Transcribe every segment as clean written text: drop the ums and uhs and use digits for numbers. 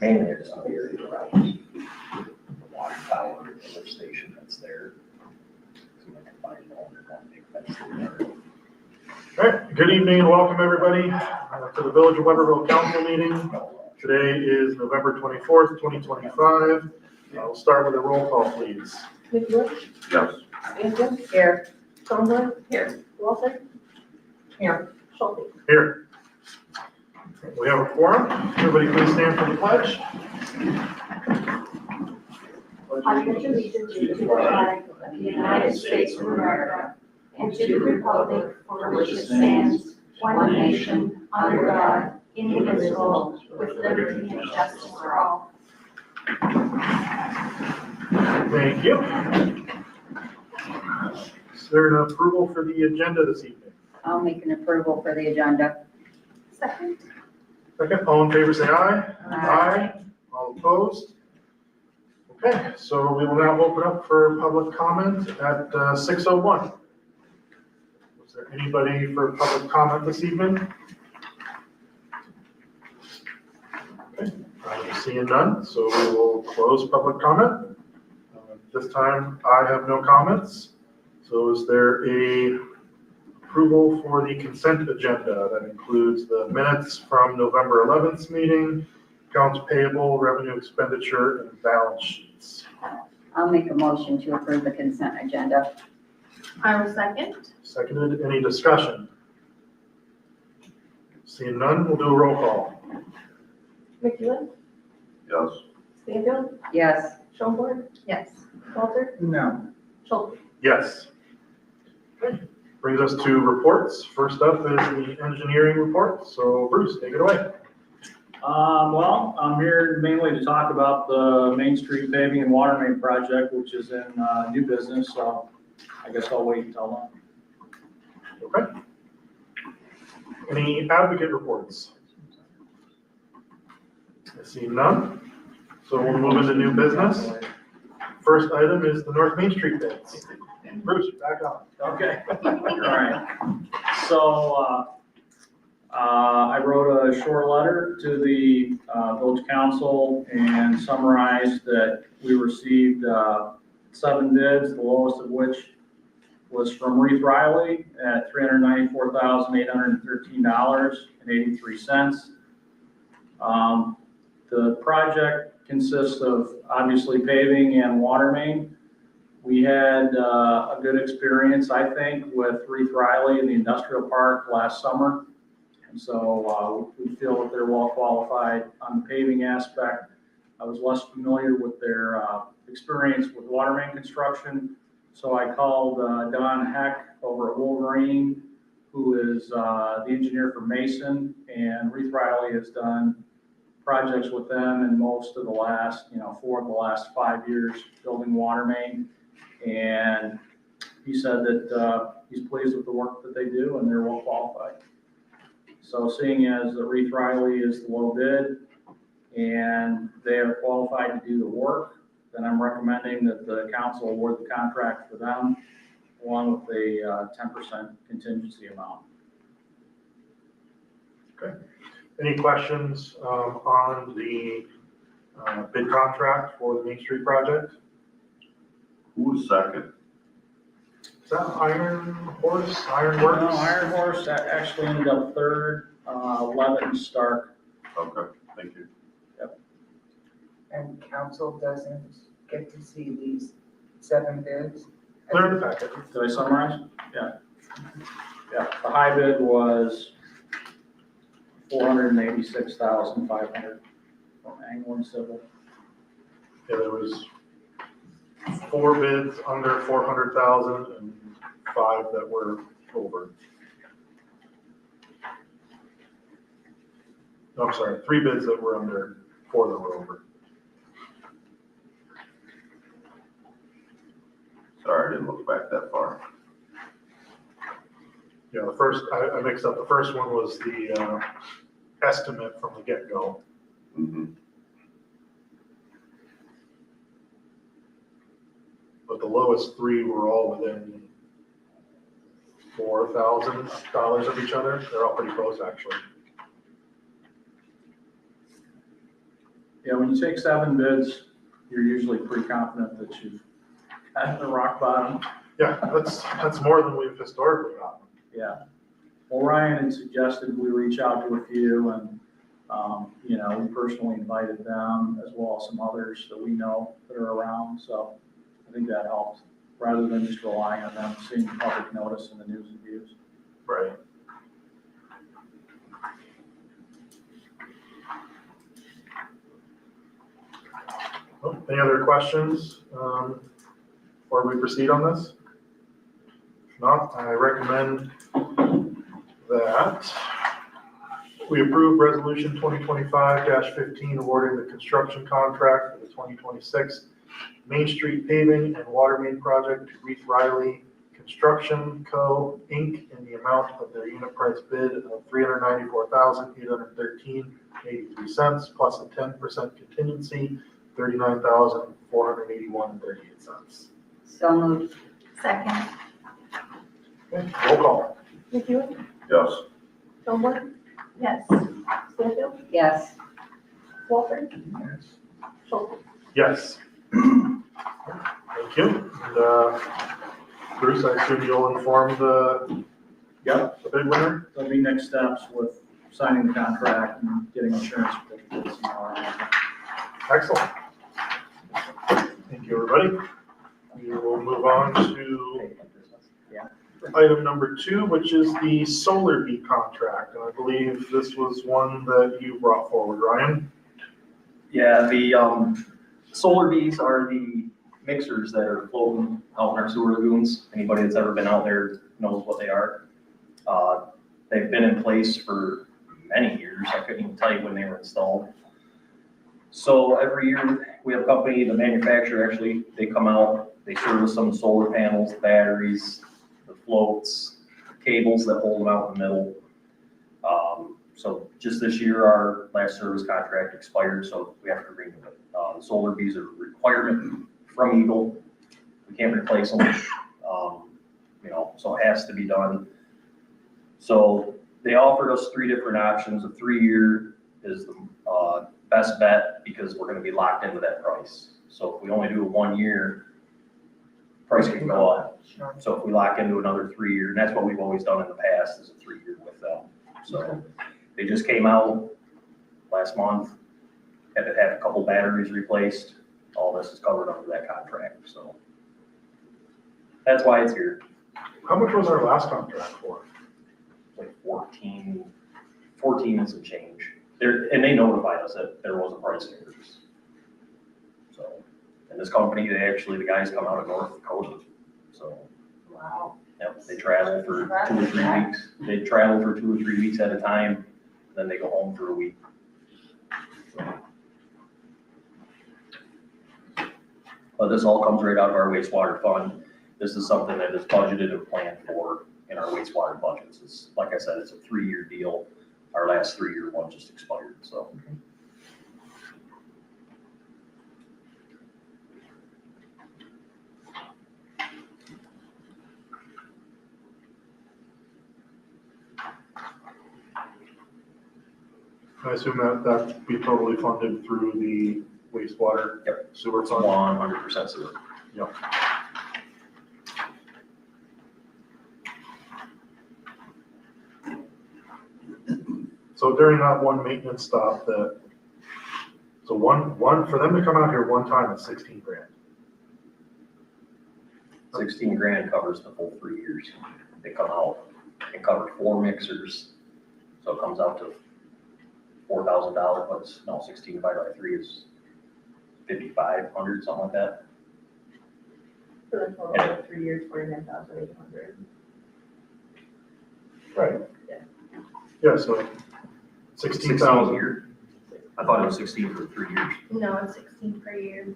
Mainly it's the area around the water tower, the lift station that's there. So we can find all that big fence in there. All right, good evening and welcome everybody to the Village of Webberville Council meeting. Today is November 24th, 2025. We'll start with a roll call, please. McWish? Yes. Stanton? Here. Stoneman? Here. Walter? Here. Schulte? Here. We have a quorum. Everybody please stand for the pledge. I pledge allegiance to the flag of the United States of America and to the republic for which it stands, one nation, under God, indivisible, with liberty and justice for all. Thank you. Is there an approval for the agenda this evening? I'll make an approval for the agenda. Second. Second, all in favor say aye. Aye. All opposed? Okay, so we will now open up for public comment at 6:01. Is there anybody for public comment this evening? Okay, I'm seeing none, so we will close public comment. This time I have no comments. So is there a approval for the consent agenda that includes the minutes from November 11th meeting, accounts payable, revenue expenditure, and balance sheets? I'll make a motion to approve the consent agenda. I will second. Seconded, any discussion? Seeing none, we'll do a roll call. McEwen? Yes. Stanfield? Yes. Schoenborn? Yes. Walter? No. Schulte? Yes. Okay. Brings us to reports. First up is the engineering report. So Bruce, take it away. Well, I'm here mainly to talk about the Main Street paving and water main project, which is in new business, so I guess I'll wait until then. Okay. Any advocate reports? I see none. So we'll move into new business. First item is the North Main Street bids. Bruce, back on. Okay. All right. So, I wrote a short letter to the village council and summarized that we received 7 bids, the lowest of which was from Reeve Riley at $394,813.83. The project consists of obviously paving and water main. We had a good experience, I think, with Reeve Riley in the industrial park last summer. And so we feel that they're well qualified on the paving aspect. I was less familiar with their experience with water main construction. So I called Don Heck over at Wolverine, who is the engineer for Mason, and Reeve Riley has done projects with them in most of the last, 4 of the last 5 years building water main. And he said that he's pleased with the work that they do and they're well qualified. So seeing as the Reeve Riley is the low bid and they are qualified to do the work, then I'm recommending that the council award the contract for them along with a 10% contingency amount. Okay. Any questions on the bid contract for the Main Street project? Who's second? Is that Iron Horse, Iron Works? No, Iron Horse actually ended up third, Levitt and Stark. Okay, thank you. And council doesn't get to see these 7 bids? Clear the packet. Did I summarize? Yeah. Yeah, the high bid was $486,500 from Anglin Civil. Yeah, there was 4 bids under 400,000 and 5 that were over. No, I'm sorry, 3 bids that were under, 4 that were over. Sorry, I didn't look back that far. Yeah, the first, I mixed up. The first one was the estimate from the get-go. Mm-hmm. But the lowest 3 were all within $4,000 of each other. They're all pretty close, actually. Yeah, when you take 7 bids, you're usually pretty confident that you've gotten the rock bottom. Yeah, that's more than we've historically gotten. Yeah. Well, Ryan had suggested we reach out to a few and, we personally invited them as well as some others that we know that are around. So I think that helps rather than just relying on them seeing public notice in the news and views. Right. Well, any other questions before we proceed on this? If not, I recommend that we approve resolution 2025-15 awarding the construction contract for the 2026 Main Street paving and water main project to Reith Riley Construction Co. Inc. in the amount of their unit price bid of $394,813.83 plus a 10% contingency, $39,481.38. So moved. Second. Okay, roll call. McEwen? Yes. Stoneborg? Yes. Stanfield? Yes. Walter? Schultz? Yes. Thank you. And Bruce, I assume you'll inform the bid winner? There'll be next steps with signing the contract and getting insurance certificates and all that. Excellent. Thank you, everybody. We will move on to item number 2, which is the solar bee contract. And I believe this was one that you brought forward, Ryan. Yeah, the solar bees are the mixers that are floating out in our sewer lagoons. Anybody that's ever been out there knows what they are. They've been in place for many years. I couldn't even tell you when they were installed. So every year we have a company, the manufacturer actually, they come out, they service some solar panels, batteries, the floats, cables that hold them out in the middle. So just this year, our last service contract expired, so we have to renew it. The solar bees are a requirement from Eagle. We can't replace them, so it has to be done. So they offered us 3 different options. A 3-year is the best bet because we're gonna be locked into that price. So if we only do a 1 year, price can go up. So if we lock into another 3-year, and that's what we've always done in the past, is a 3-year with them. So they just came out last month, had to have a couple batteries replaced. All this is covered under that contract, so that's why it's here. How much was our last contract for? Like 14 and some change. And they notified us that there was a price increase. So, and this company, the guys come out of North Dakota, so. Wow. Yep, they travel for 2 or 3 weeks. They travel for 2 or 3 weeks at a time, then they go home for a week. So. But this all comes right out of our wastewater fund. This is something that is budgeted and planned for in our wastewater budgets. It's, like I said, it's a 3-year deal. Our last 3-year one just expired, so. I assume that'd be totally funded through the wastewater sewer fund? 100% sewer. Yep. So during that one maintenance stop so one for them to come out here one time is 16 grand. 16 grand covers the full 3 years. They come out and cover 4 mixers, so it comes out to $4,000, but no, 16 divided by 3 is 5,500, something like that. For the total of 3 years, 49,800. Right. Yeah. Yeah, so 16,000. Year. I thought it was 16 for 3 years. No, it's 16 per year.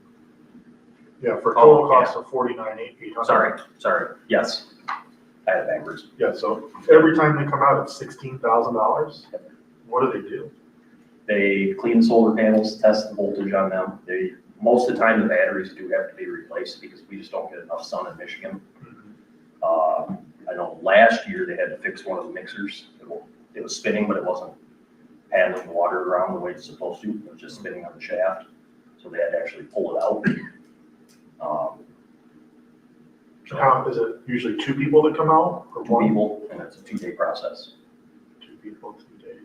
Yeah, for total cost of 49,800. Sorry. Yes, I had it backwards. Yeah, so every time they come out, it's $16,000. What do? They clean the solar panels, test the voltage on them. Most of the time the batteries do have to be replaced because we just don't get enough sun in Michigan. I know last year they had to fix one of the mixers. It was spinning, but it wasn't paddling the water around the way it's supposed to, it was just spinning on the shaft. So they had to actually pull it out. How, is it usually two people that come out or Two one? people, and it's a 2-day process. 2 people, 2 days.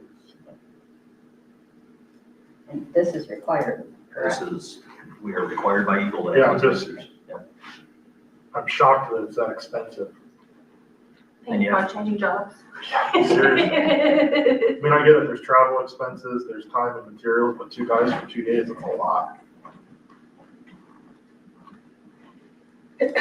And this is required, This correct? is, we are required by Eagle to Yeah, have just- these. Yep. I'm shocked that it's that expensive. Thank you for changing jobs. Seriously. I mean, I get it, there's travel expenses, there's time and materials, but 2 guys for 2 days, it's a lot. Does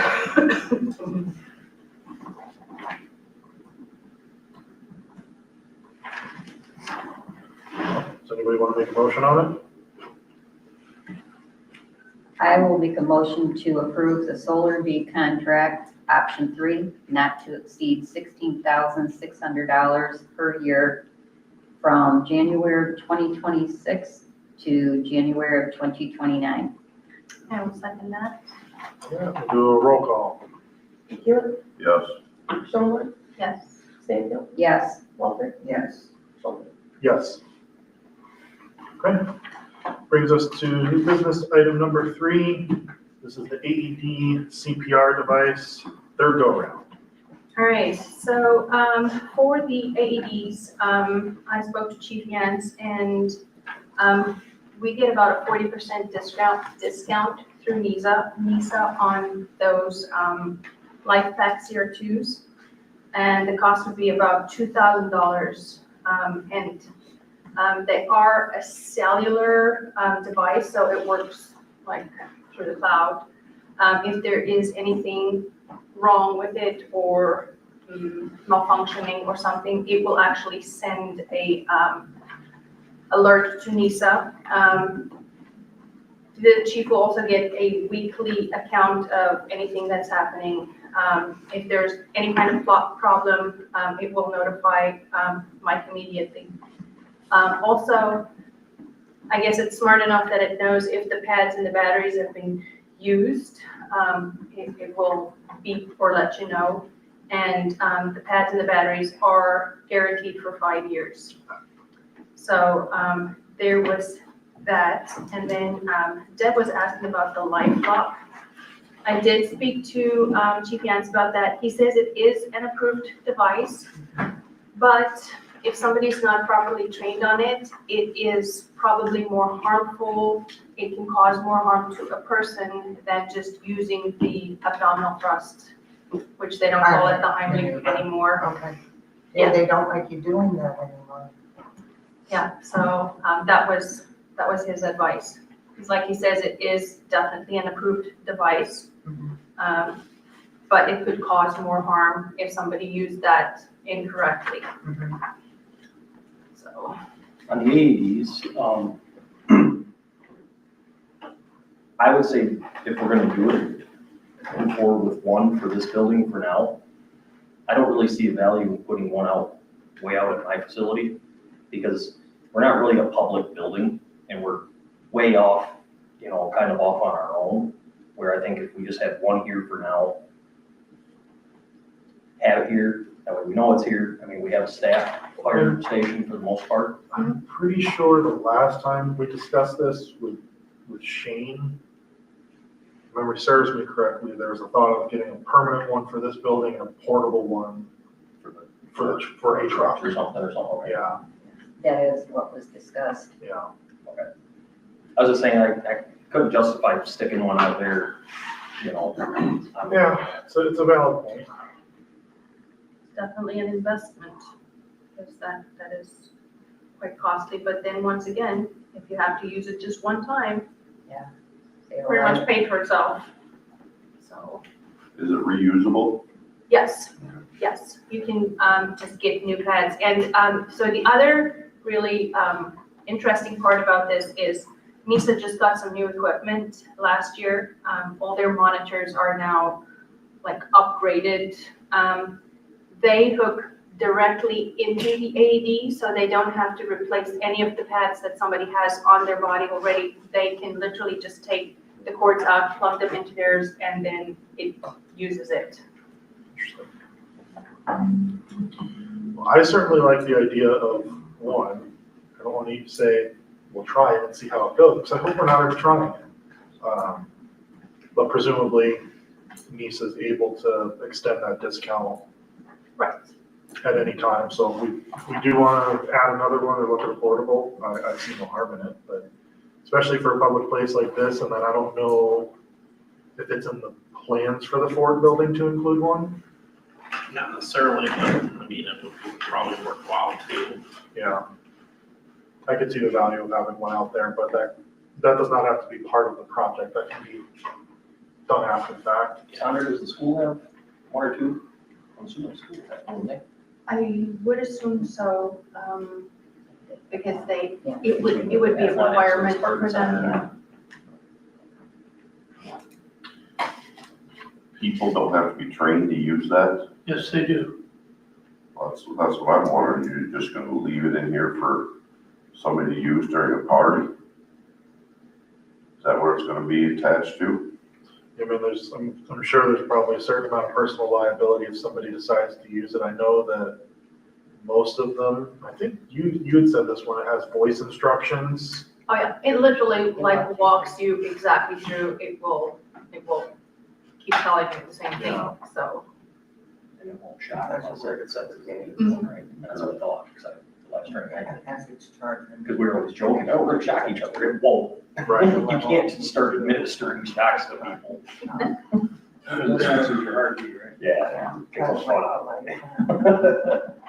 anybody want to make a motion on it? I will make a motion to approve the Solar V contract, option 3, not to exceed $16,600 per year from January of 2026 to January of 2029. I will second that. Yeah, we'll do a roll call. Hewitt, Yes. Stoneman, Yes. Stanfield, Yes, Walter. Yes. Schulman. Yes. Okay. Brings us to new business item number 3. This is the AED CPR device, third go around. All right, so for the AEDs, I spoke to Chief Yance, and we get about a 40% discount through NISA on those Life Pack CR2s, and the cost would be about $2,000. And they are a cellular device, so it works like through the cloud. If there is anything wrong with it or malfunctioning or something, it will actually send a alert to NISA. The chief will also get a weekly account of anything that's happening. If there's any kind of problem, it will notify Mike immediately. Also, I guess it's smart enough that it knows if the pads and the batteries have been used. It will beep or let you know. And the pads and the batteries are guaranteed for 5 years. So there was that. And then Deb was asking about the life lock. I did speak to Chief Yance about that. He says it is an approved device, but if somebody's not properly trained on it, it is probably more harmful. It can cause more harm to a person than just using the abdominal thrust, which they don't call it the Heimlich anymore. Okay. Yeah, they don't like you doing that anymore. Yeah, so that was his advice. He's like, he says it is definitely an approved device, but it could cause more harm if somebody used that incorrectly. So. On the AEDs, I would say if we're gonna do it, move forward with one for this building for now. I don't really see a value in putting one out, way out at my facility, because we're not really a public building, and we're way off, kind of off on our own, where I think if we just have one here for now, have it here, that way we know it's here. I mean, we have a staff fire station for the most part. I'm pretty sure the last time we discussed this with Shane, if memory serves me correctly, there was a thought of getting a permanent one for this building and a portable one for a truck. Or something, right? Yeah, that is what was discussed. yeah. I was just saying, I couldn't justify sticking one out there, Yeah, so it's a valid point. Definitely an investment, because that is quite costly, but then once again, if you have to use it just one time, Save a pretty life. much paid for itself. So, Is it reusable? yes, you can just get new pads. And so the other really interesting part about this is NISA just got some new equipment last year. All their monitors are now like upgraded. They hook directly into the AED, so they don't have to replace any of the pads that somebody has on their body already. They can literally just take the cords out, plug them into theirs, and then it uses it. Well, I certainly like the idea of one. I don't want to say, we'll try it and see how it goes, because I hope we're not ever trying it. But presumably, NISA is able to extend that discount Right. at any time, so if we do want to add another one or look at a portable, I see no harm in it, but especially for a public place like this, and then I don't know if it's in the plans for the Ford building to include one. Not necessarily, but I mean, it would be probably worthwhile too. Yeah. I could see the value of having one out there, but that does not have to be part of the project, that can be done after the fact. Sandra, does the school have one or two? I'm assuming the school has one, don't they? I would assume so, because Yeah. it would be a requirement for them. Yeah. People don't have to be trained to use that? Yes, they do. Well, that's what I'm wondering. You're just gonna leave it in here for somebody to use during a party? Is that where it's gonna be attached to? I mean, I'm sure there's probably a certain amount of personal liability if somebody decides to use it. I know that most of them, I think you had said this one, it has voice instructions. Oh, yeah, it literally like walks you exactly through, it will keep telling you the same thing, Yeah. so. And it won't shout unless it says it's getting, Mhm. right? That's what I thought, because I was trying to, As it's charged. because we were always joking, oh, we're gonna shock each other. It won't. Right. You can't just start administering shocks to people. That messes your heartbeat, right? Yeah. Takes a lot.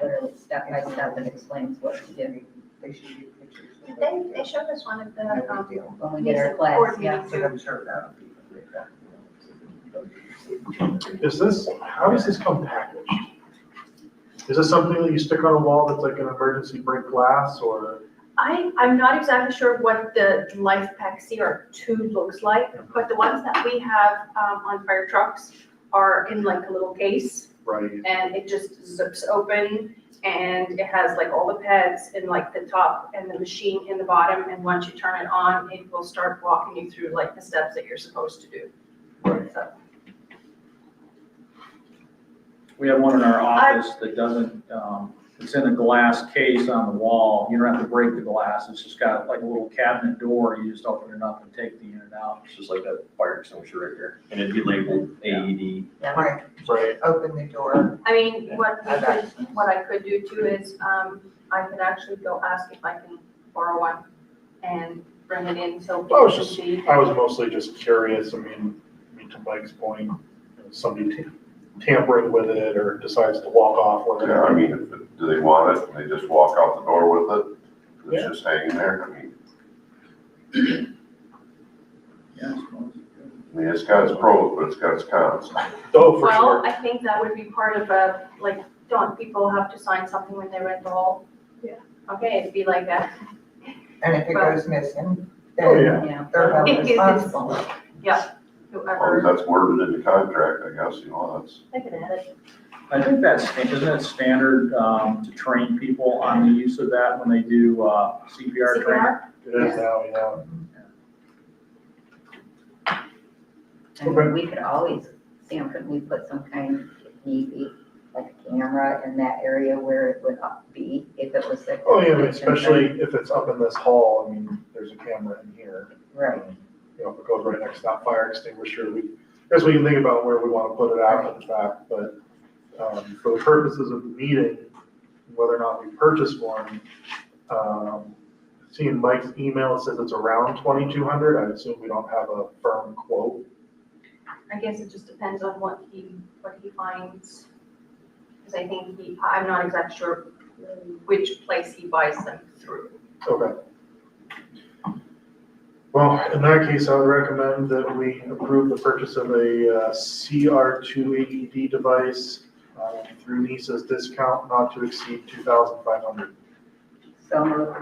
Literally step by step and explains what to do They should be pictures. They showed us one of the, No big deal. when we get our class, board yeah. meeting But too. I'm sure that'll be great. How does this come packaged? Is this something that you stick on a wall that's like an emergency break glass, or? I'm not exactly sure what the Life Pack CR2 looks like, but the ones that we have on fire trucks are in like a little case, Right. and it just zips open, and it has like all the pads in like the top and the machine in the bottom, and once you turn it on, it will start walking you through like the steps that you're supposed to do. Right. So, We have one in our office that doesn't, it's in a glass case on the wall. You don't have to break the glass. It's just got like a little cabinet door. You just open it up and take the unit out. It's just like that fire extinguisher right here, and it'd be labeled AED. Right, Right. open the door. I mean, what I could do too is, I could actually go ask if I can borrow one and bring it in so I people was can just, see. I was mostly just curious. I mean, to Mike's point, you know, somebody tampering with it or decides to walk off with it. Yeah, I mean, do they want it and they just walk out the door with it? It's Yeah. just hanging there? I mean, Yeah. it's got its pros, but it's got its cons. Oh, for Well, sure. I think that would be part of a, like, don't people have to sign something when they rent the hall? Yeah. Okay, it'd be like that. And if it goes missing, Oh, then yeah. Yeah. they're held responsible. As long as Whoever, that's worded in the contract, I guess, you know, that's. they can add it. I think isn't it standard to train people on the use of that when they do CPR training? CPR? It is now, yeah. And we could always, Sam, couldn't we put some kind of, maybe, like a camera in that area where it would be if it was like. Oh, yeah, I mean, especially if it's up in this hall, I mean, there's a camera in here. Right. You know, if it goes right next to that fire extinguisher, I guess we can think about where we want to put it out in fact, but for the purposes of the meeting, whether or not we purchase one, seeing Mike's email, it says it's around 2,200. I assume we don't have a firm quote. I guess it just depends on what he finds. Because I think I'm not exactly sure which place he buys them through. Okay. Well, in that case, I would recommend that we approve the purchase of a CR2 AED device through NISA's discount not to exceed $2,500. So moved.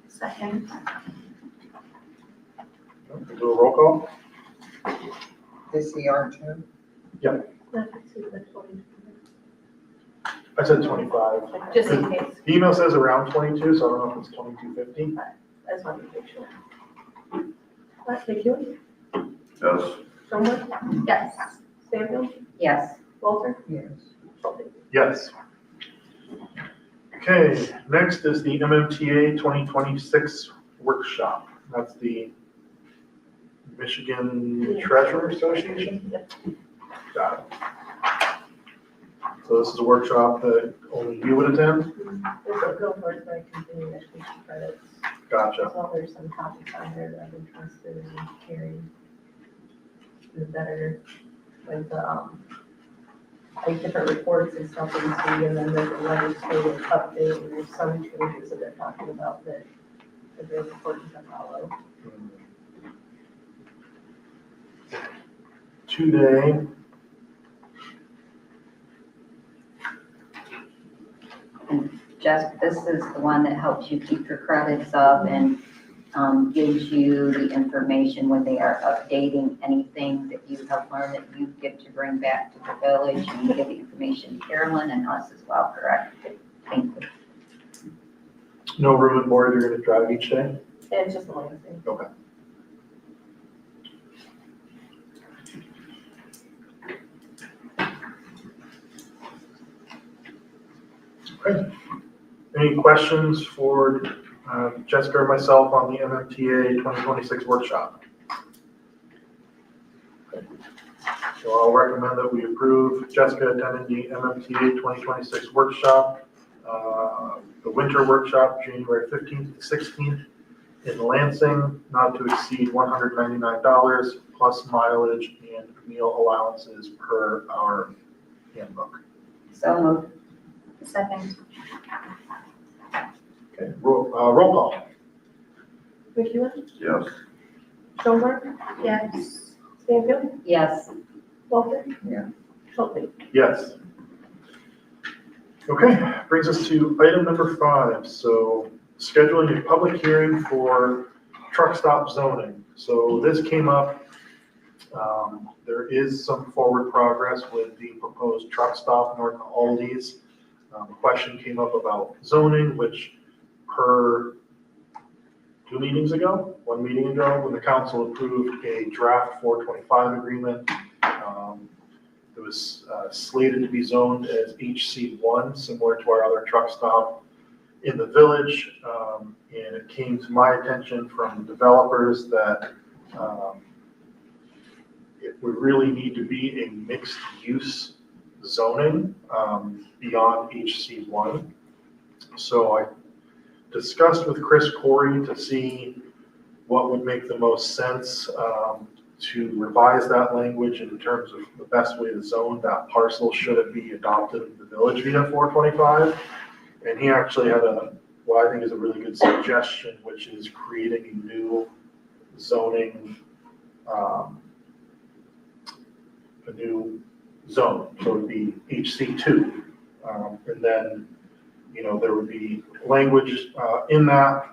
Second, Do a roll call? The CR2. I said 25. just in case, The email says around 22, so I don't know if it's 2250. that's one to make sure. Thank you. Yes. Someone? Yes. Samuel? Yes. Walter? Yes. Yes. Okay, next is the MMTA 2026 workshop. That's the Michigan Treasurer Association? Got it. So this is a workshop that only you would attend? There's a bill for my continuing education credits. Gotcha. So there's some topics on there that I'm interested in hearing. The better, like the, like different reports and stuff that we see, and then there's a legislative update, and there's some changes that they're talking about that are very important to follow. Today, Jessica, this is the one that helps you keep your credits up and gives you the information when they are updating anything that you have learned that you get to bring back to the village, and you give the information to Carolyn and us as well, correct? Thank you. no room and board, you're gonna drive each day? And it's just one thing. Okay. Okay. Any questions for Jessica or myself on the MMTA 2026 workshop? So I'll recommend that we approve Jessica attending the MMTA 2026 workshop, the winter workshop, January 15th to 16th in Lansing, not to exceed $199 plus mileage and meal allowances per our handbook. So moved. Second. Okay, roll call. McEwen, Yes. Schoenberg, Yes. Stanfield, Yes. Walter. Yeah. Schulte. Yes. Okay, brings us to item number 5. So scheduling a public hearing for truck stop zoning. So this came up, there is some forward progress with the proposed truck stop north of Aldi's. The question came up about zoning, which per 1 meeting ago, when the council approved a draft 425 agreement, it was slated to be zoned as HC1, similar to our other truck stop in the village. And it came to my attention from developers that it would really need to be a mixed use zoning beyond HC1. So I discussed with Chris Corey to see what would make the most sense to revise that language in terms of the best way to zone that parcel should it be adopted in the village via 425. And he actually had what I think is a really good suggestion, which is creating a new zoning, a new zone. So it would be HC2. And then, there would be language in that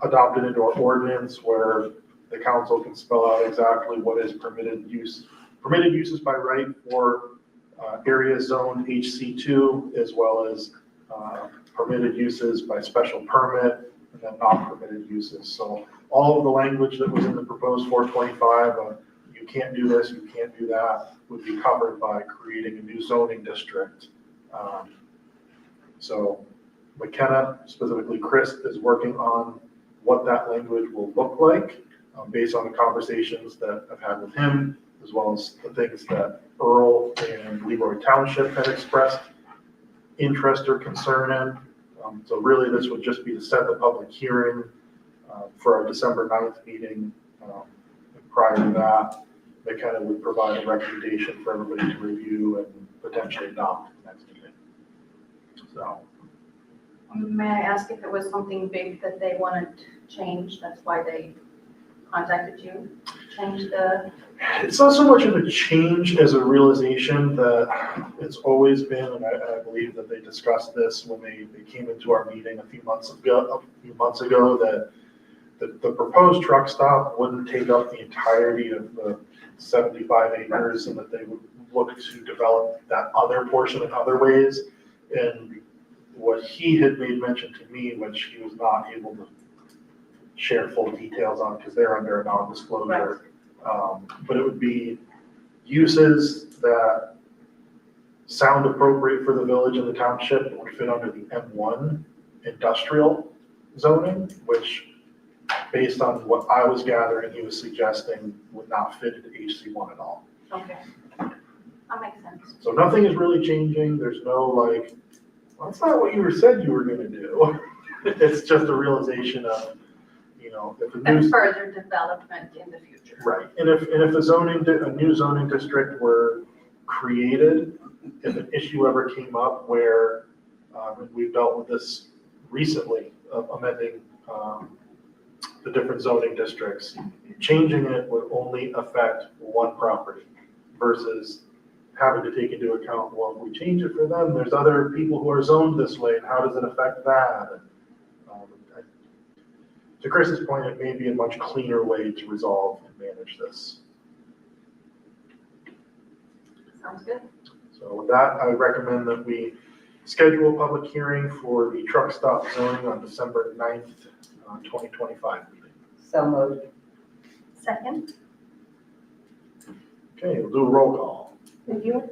adopted into our ordinance where the council can spell out exactly what is permitted uses by right for area zone HC2, as well as permitted uses by special permit, and then not permitted uses. So all of the language that was in the proposed 425, you can't do this, you can't do that, would be covered by creating a new zoning district. So McKenna, specifically Chris, is working on what that language will look like based on the conversations that I've had with him, as well as the things that Earl and Leroy Township had expressed interest or concern in. So really this would just be to set the public hearing for our December 9th meeting. Prior to that, McKenna would provide a recommendation for everybody to review and potentially adopt next meeting. So. May I ask if it was something big that they wanted to change? That's why they contacted you? Change the, It's not so much of a change as a realization that it's always been, and I believe that they discussed this when they came into our meeting a few months ago, that the proposed truck stop wouldn't take up the entirety of the 75 acres, and that they would look to develop that other portion in other ways. And what he had made mention to me, which he was not able to share full details on because they're under a non-disclosure, but it would be uses that sound appropriate for the village and the township. It would fit under the M1 industrial zoning, which, based on what I was gathering, he was suggesting would not fit into HC1 at all. Okay. That makes sense. So nothing is really changing. There's no like, well, that's not what you said you were gonna do. It's just a realization of, you know, if a new, And further development in the future. right, and if a new zoning district were created, if an issue ever came up where, and we've dealt with this recently, of amending, the different zoning districts, changing it would only affect one property versus having to take into account, well, if we change it for them, there's other people who are zoned this way, and how does it affect that? To Chris's point, it may be a much cleaner way to resolve and manage this. Sounds good. So with that, I recommend that we schedule a public hearing for the truck stop zoning on December 9th, 2025 meeting. So moved. Second, Okay, we'll do a roll call. McEwen,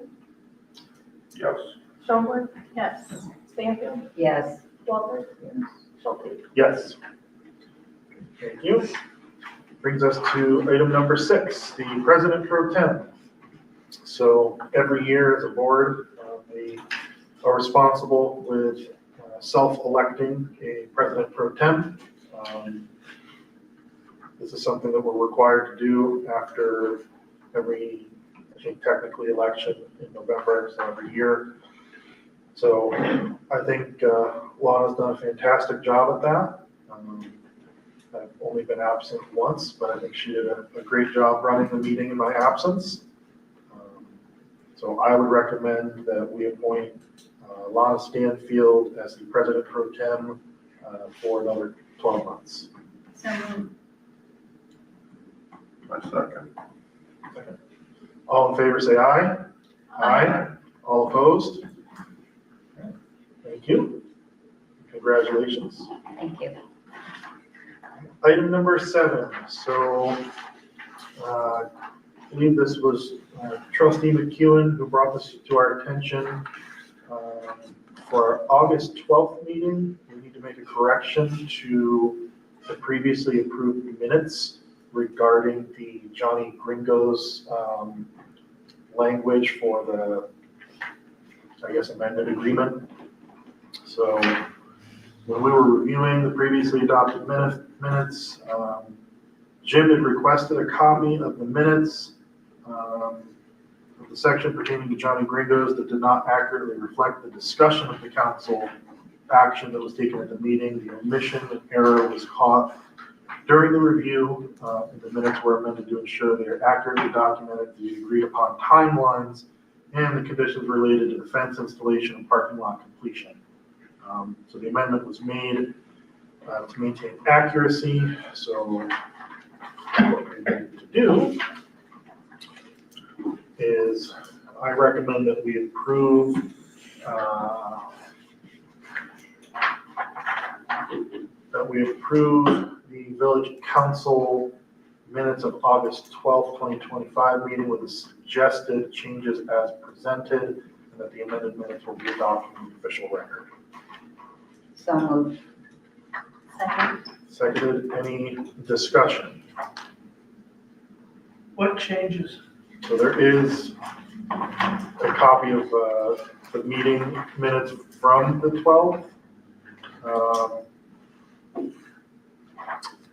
Yes. Schoenberg, yes. Stanfield, Yes. Walter, Schulte. Yes. Thank you. Brings us to item number 6, the President Pro Tem. So every year as a board, we are responsible with self-electing a President Pro Tem. This is something that we're required to do after every, I think technically election in November, so every year. So I think Lana's done a fantastic job at that. I've only been absent once, but I think she did a great job running the meeting in my absence. So I would recommend that we appoint Lana Stanfield as the President Pro Tem for another 12 months. So moved. My second. All in favor, say aye. Aye. All opposed? Thank you. Congratulations. Thank you. Item number 7, so I believe this was trustee McEwen who brought this to our attention. For our August 12th meeting, we need to make a correction to the previously approved minutes regarding the Johnny Gringo's language for the, I guess, amended agreement. So when we were reviewing the previously adopted minutes, Jim had requested a copy of the minutes of the section pertaining to Johnny Gringo's that did not accurately reflect the discussion of the council action that was taken at the meeting. The omission and error was caught during the review, and the minutes were amended to ensure they are accurately documented the agreed upon timelines and the conditions related to the fence installation and parking lot completion. So the amendment was made to maintain accuracy. So what we need to do is I recommend that we approve the village council minutes of August 12th, 2025 meeting with the suggested changes as presented, and that the amended minutes will be adopted in the official record. So moved. Second. Seconded, any discussion? What changes? So there is a copy of the meeting minutes from the 12th.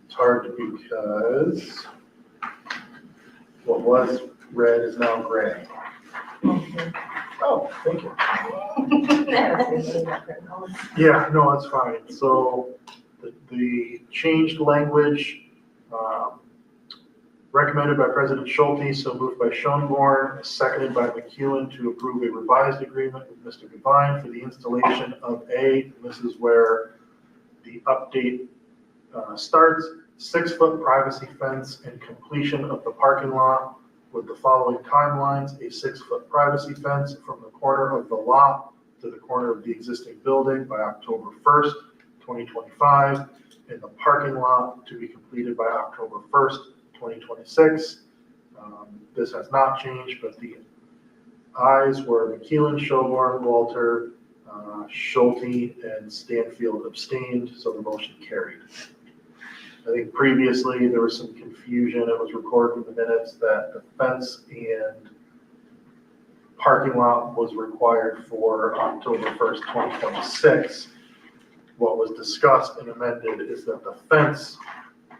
It's hard because what was red is now gray. Oh, thank you. Yeah, no, that's fine. So the changed language recommended by President Schulte, so moved by Schoenborn, seconded by McEwen to approve a revised agreement with Mr. Devine for the installation of and this is where the update starts, 6-foot privacy fence and completion of the parking lot with the following timelines: a 6-foot privacy fence from the corner of the lot to the corner of the existing building by October 1st, 2025, and the parking lot to be completed by October 1st, 2026. This has not changed, but the Ayes were McKeelan, Shelburne, Walter, Schulte, and Stanfield abstained, so the motion carried. I think previously there was some confusion. It was recorded in the minutes that the fence and parking lot was required for October 1st, 2026. What was discussed and amended is that the fence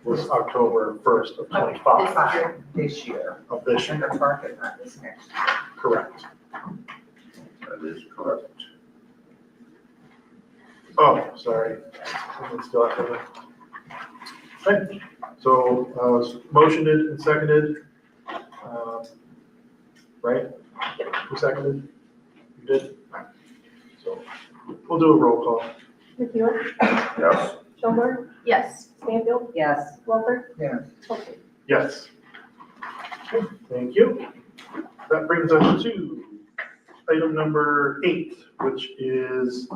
was October 1st of 25 This year, of this and year. the parking lot is next year. Correct. That is correct. Oh, sorry. Let's go after that. Okay, so, motioned and seconded, right? Who seconded? You did? So, we'll do a roll call. McEwen, Yes. Schoenberg, Yes. Stanfield, Yes, Walter, Yes. Schulte. Yes. Okay, thank you. That brings us to item number 8, which is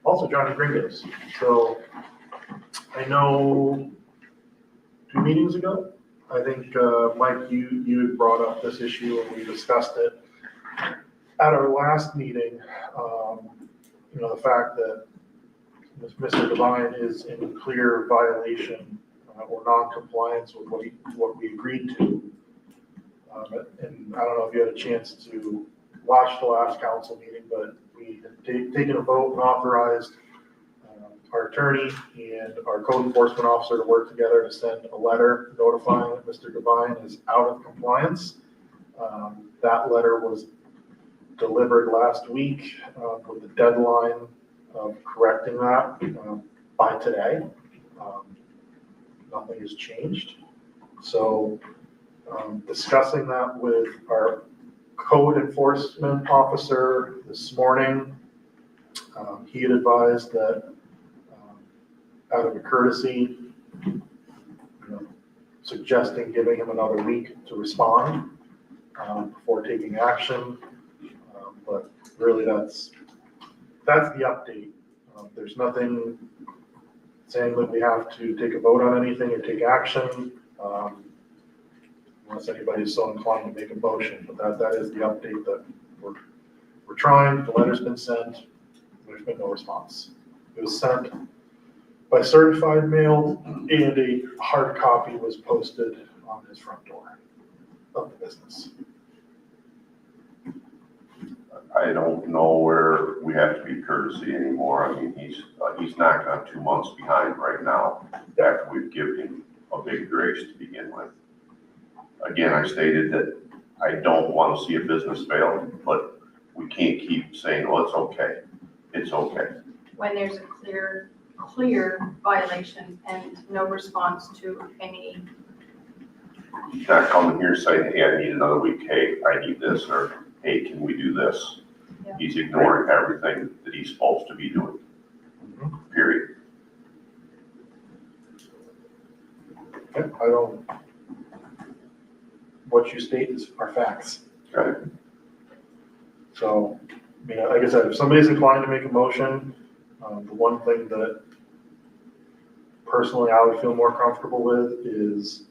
also Johnny Gringos. So I know 2 meetings ago, I think, Mike, you had brought up this issue and we discussed it. At our last meeting, the fact that Mr. Devine is in clear violation or non-compliance with what we agreed to. And I don't know if you had a chance to watch the last council meeting, but we had taken a vote and authorized our attorney and our code enforcement officer to work together to send a letter notifying that Mr. Devine is out of compliance. That letter was delivered last week with the deadline of correcting that by today. Nothing has changed. So discussing that with our code enforcement officer this morning, he had advised that out of a courtesy, suggesting giving him another week to respond before taking action. But really that's the update. There's nothing saying that we have to take a vote on anything or take action, unless anybody's so inclined to make a motion. But that is the update that we're trying. The letter's been sent. There's been no response. It was sent by certified mail, and a hard copy was posted on his front door of the business. I don't know where we have to be courtesy anymore. I mean, he's knocking on 2 months behind right now after we've given him a big grace to begin with. Again, I stated that I don't want to see a business fail, but we can't keep saying, oh, it's okay. It's okay. When there's a clear violation and no response to any. He's not coming here saying, hey, I need another week. Hey, I need this, or hey, can we do this? Yeah. He's ignoring everything that he's supposed to be doing, period. Okay, what you state are facts. Okay. So, like I said, if somebody's inclined to make a motion, the one thing that personally I would feel more comfortable with is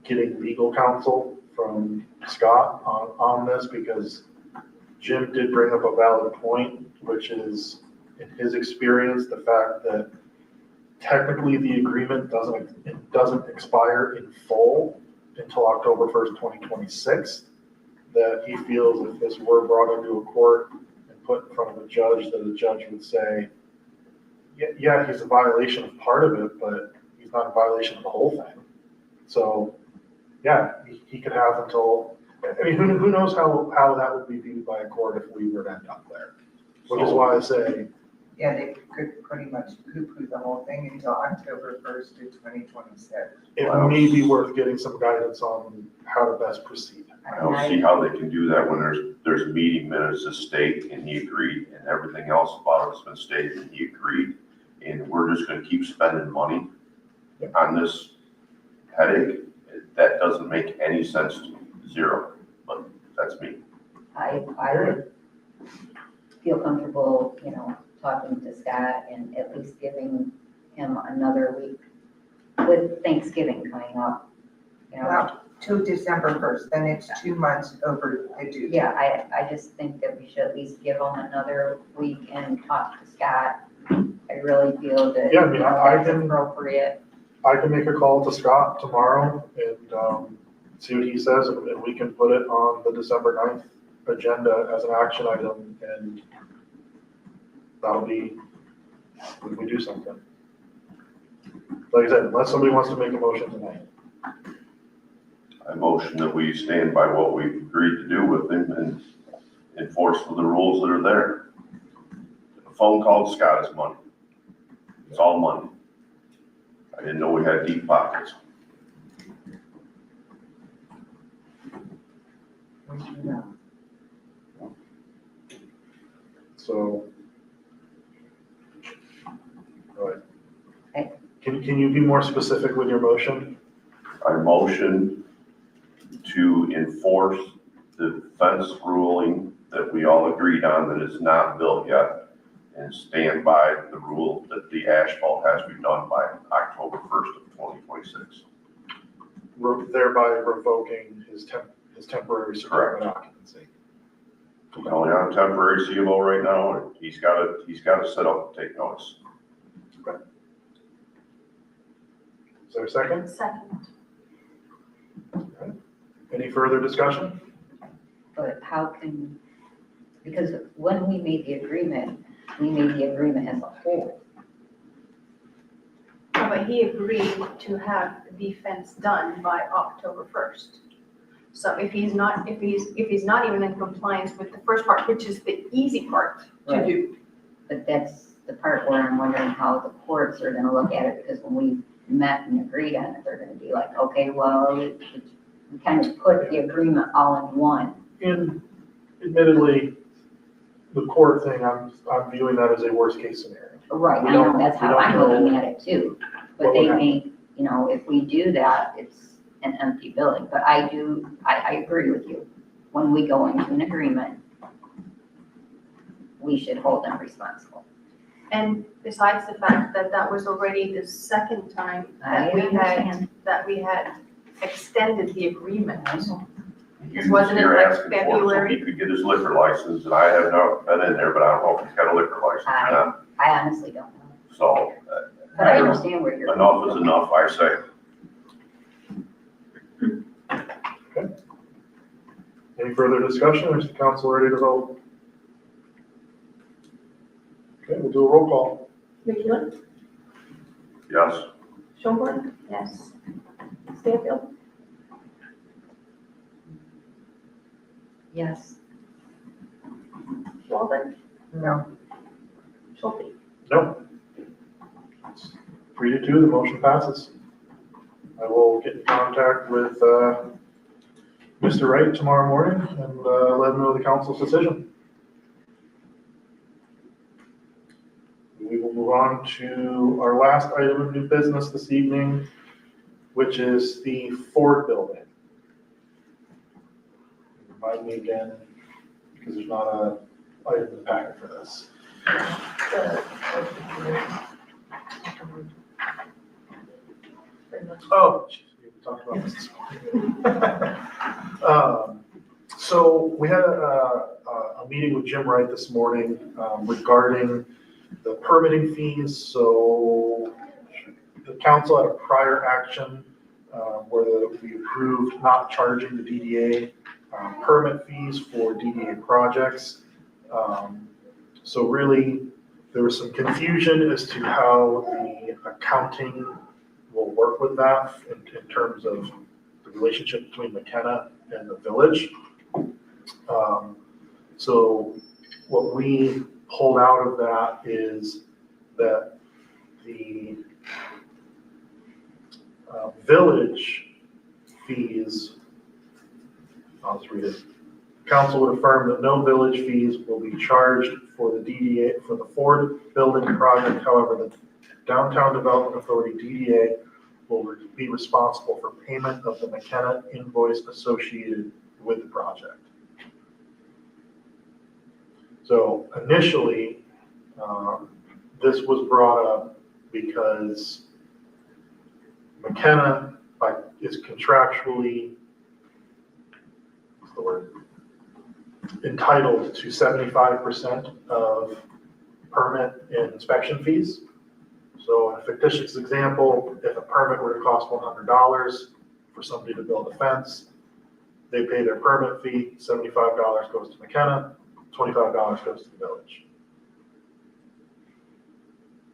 getting legal counsel from Scott on this, because Jim did bring up a valid point, which is, in his experience, the fact that technically the agreement doesn't expire in full until October 1st, 2026, that he feels if this were brought into a court and put in front of a judge, that a judge would say, yeah, he's a violation of part of it, but he's not a violation of the whole thing. So, yeah, he could have until, who knows how that would be viewed by a court if we were to end up there. Which is why I say, Yeah, they could pretty much poo-poo the whole thing until October 1st of 2026. it may be worth getting some guidance on how to best proceed. I don't see how they can do that when there's meeting minutes to state and he agreed, and everything else about it's been stated and he agreed. And we're just gonna keep spending money on this headache. That doesn't make any sense to me, zero, but that's me. I would feel comfortable, talking to Scott and at least giving him another week with Thanksgiving coming up. Well, till December 1st, then it's 2 months over the due. Yeah, I just think that we should at least give them another week and talk to Scott. I really feel that, Yeah, I mean, I that's can- appropriate. I can make a call to Scott tomorrow and see what he says, and we can put it on the December 9th agenda as an action item, and that'll be, we do something. Like I said, unless somebody wants to make a motion tonight. I motion that we stand by what we've agreed to do with him and enforce the rules that are there. A phone call to Scott is money. It's all money. I didn't know we had deep pockets. So. Go ahead. Okay. Can you be more specific with your motion? I motion to enforce the fence ruling that we all agreed on that is not built yet, and stand by the rule that the asphalt has to be done by October 1st of 2026. Thereby revoking his temporary certificate of occupancy. He's only on a temporary CBO right now, and he's got to set up and take notice. Is there a second? Second. Any further discussion? But how can, because when we made the agreement as a whole. But he agreed to have the fence done by October 1st. So if he's not even in compliance with the first part, which is the easy part to Right. do. But that's the part where I'm wondering how the courts are gonna look at it, because when we met and agreed on it, they're gonna be like, okay, well, we kind of put the agreement all in one. And admittedly, the court thing, I'm viewing that as a worst case scenario. Right, We I know, don't- that's we how don't I'm know looking at it too. But what they would may, if we do that, it's an empty building. But I agree with you. When we go into an agreement, we should hold them responsible. And besides the fact that that was already the second time I understand. that we had extended the agreement. You- Wasn't it you're like asking for so February? he could get his liquor license, and I have not been in there, but I don't know if he's got a liquor license or not. I honestly don't know. So But I understand where you're. enough is enough, I say. Any further discussion, or is the council ready to vote? Okay, we'll do a roll call. McEwen, Yes. Schoenborn, Yes. Stanfield, Yes. Walden, No. Schulte. No. 3-2, the motion passes. I will get in contact with Mr. Wright tomorrow morning and let him know the council's decision. We will move on to our last item of new business this evening, which is the Ford building. Remind me again, because there's not a item in the packet for this. Oh, geez, we talked about this morning. So we had a meeting with Jim Wright this morning regarding the permitting fees. So the council had a prior action where we approved not charging the DDA permit fees for DDA projects. So really, there was some confusion as to how the accounting will work with that in terms of the relationship between McKenna and the village. So what we pulled out of that is that the village fees, I'll just read it. Council would affirm that no village fees will be charged for the DDA, for the Ford building project. However, the Downtown Development Authority, DDA, will be responsible for payment of the McKenna invoice associated with the project. So initially, this was brought up because McKenna is contractually the word, entitled to 75% of permit and inspection fees. So in a fictitious example, if a permit were to cost $100 for somebody to build a fence, they pay their permit fee, $75 goes to McKenna, $25 goes to the village.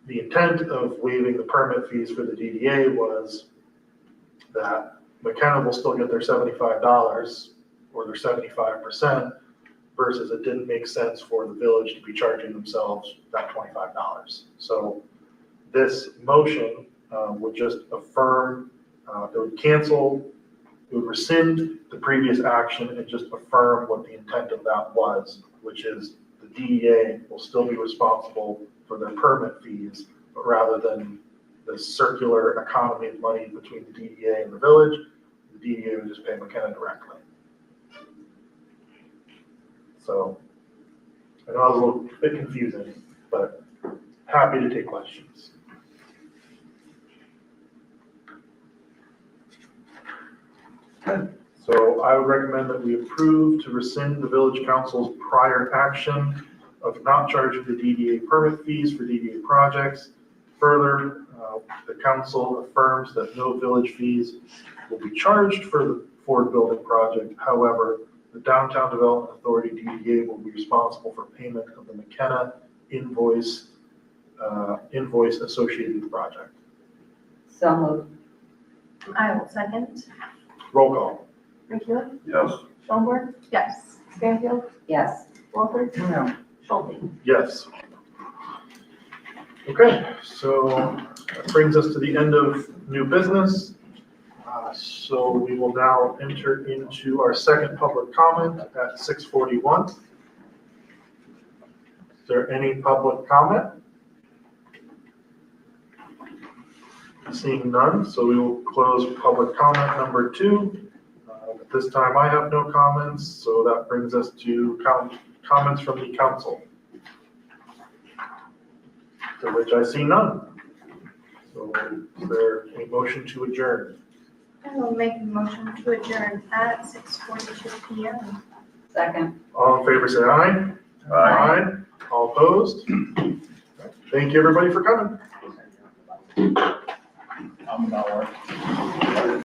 The intent of waiving the permit fees for the DDA was that McKenna will still get their $75 or their 75%, versus it didn't make sense for the village to be charging themselves that $25. So this motion would just affirm, it would cancel, it would rescind the previous action and just affirm what the intent of that was, which is the DDA will still be responsible for their permit fees, but rather than the circular economy of money between the DDA and the village, the DDA would just pay McKenna directly. So I know it was a little bit confusing, but happy to take questions. So I would recommend that we approve to rescind the village council's prior action of not charging the DDA permit fees for DDA projects. Further, the council affirms that no village fees will be charged for the Ford building project. However, the Downtown Development Authority DDA will be responsible for payment of the McKenna invoice associated with the project. So moved. I will second. Roll call. Rechula? Yes. Schoenberg? Yes. Stanfield? Yes. Walters? No. Schulte? Yes. Okay, so that brings us to the end of new business. So we will now enter into our second public comment at 6:41. Is there any public comment? Seeing none, so we will close public comment number 2. At this time, I have no comments, so that brings us to comments from the council, to which I see none. So is there a motion to adjourn? I will make a motion to adjourn at 6:42 PM. Second. All in favor, say aye. Aye. All opposed? Thank you, everybody, for coming. I'm about